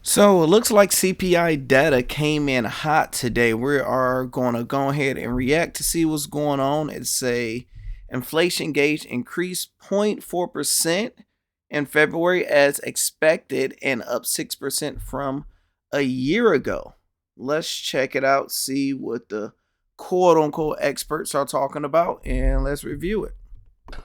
So it looks like CPI data came in hot today. We are going to go ahead and react to see what's going on. It's a inflation gauge increased 0.4% in February as expected and up 6% from a year ago. Let's check it out, see what the quote unquote experts are talking about, and let's review it.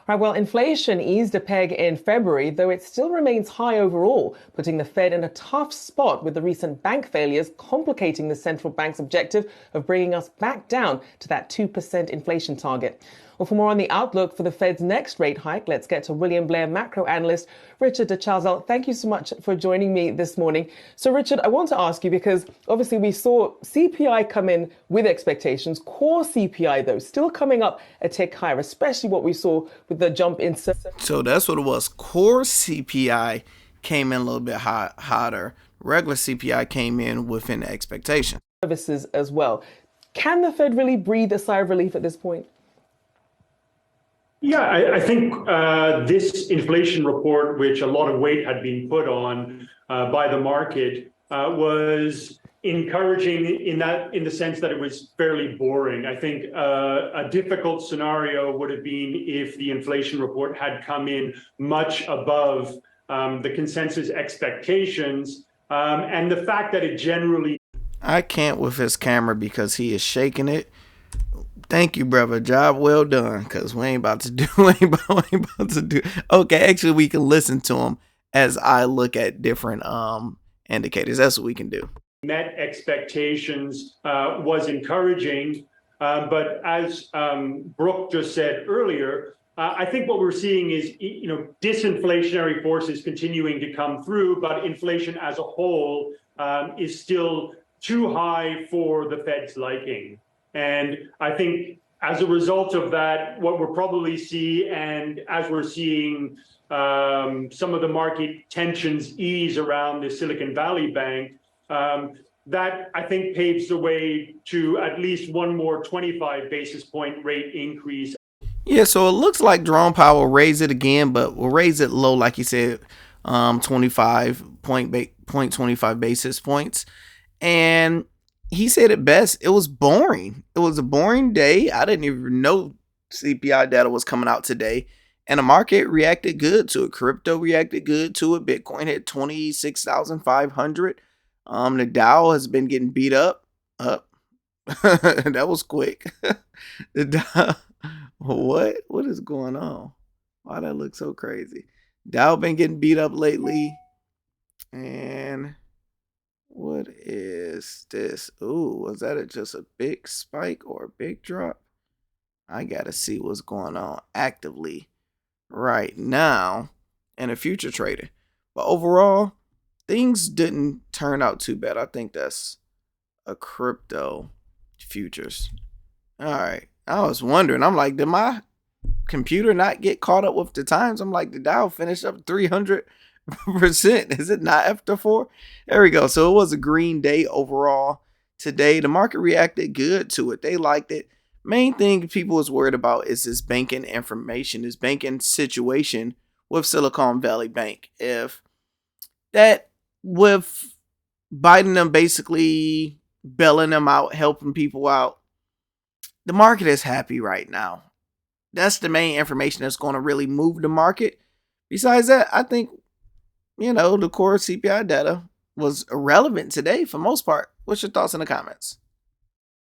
Right, well, inflation eased a peg in February, though it still remains high overall, putting the Fed in a tough spot with the recent bank failures complicating the central bank's objective of bringing us back down to that 2% inflation target. Well, for more on the outlook for the Fed's next rate hike, let's get to William Blair macro analyst Richard de Chazal. Thank you so much for joining me this morning. So, Richard, I want to ask you because obviously we saw CPI come in with expectations. Core CPI, though, still coming up a tick higher, especially what we saw with the jump in. So that's what it was. Core CPI came in a little bit hotter. Regular CPI came in within expectation. Services as well. Can the Fed really breathe a sigh of relief at this point? Yeah, I think this inflation report, which a lot of weight had been put on by the market, was encouraging in the sense that it was fairly boring. I think a difficult scenario would have been if the inflation report had come in much above the consensus expectations, and the fact that it generally. I can't with his camera because he is shaking it. Thank you, brother. Job well done. Cause we ain't about to do. Okay, actually, we can listen to him as I look at different indicators. That's what we can do. Met expectations was encouraging, but as Brooke just said earlier, I think what we're seeing is disinflationary forces continuing to come through, but inflation as a whole is still too high for the Fed's liking. And I think as a result of that, what we're probably see, and as we're seeing some of the market tensions ease around the Silicon Valley Bank, that I think paves the way to at least one more 25 basis point rate increase. Yeah, so it looks like Jerome Powell will raise it again, but we'll raise it low, like he said, 25 basis points. And he said it best. It was boring. It was a boring day. I didn't even know CPI data was coming out today. And the market reacted good to it. Crypto reacted good to it. Bitcoin hit 26,500. The Dow has been getting beat up. That was quick. The Dow. What is going on? Why that look so crazy? Dow been getting beat up lately. And what is this? Ooh, was that just a big spike or a big drop? I gotta see what's going on actively right now in a future trader. But overall, things didn't turn out too bad. I think that's a crypto futures. All right. I was wondering. I'm like, did my computer not get caught up with the times? I'm like, the Dow finished up 300%. Is it not after 4? There we go. So it was a green day overall today. The market reacted good to it. They liked it. Main thing people was worried about is this banking information, this banking situation with Silicon Valley Bank. If that, with Biden them basically bailing them out, helping people out, the market is happy right now. That's the main information that's going to really move the market. Besides that, I think the core CPI data was irrelevant today for most part. What's your thoughts in the comments?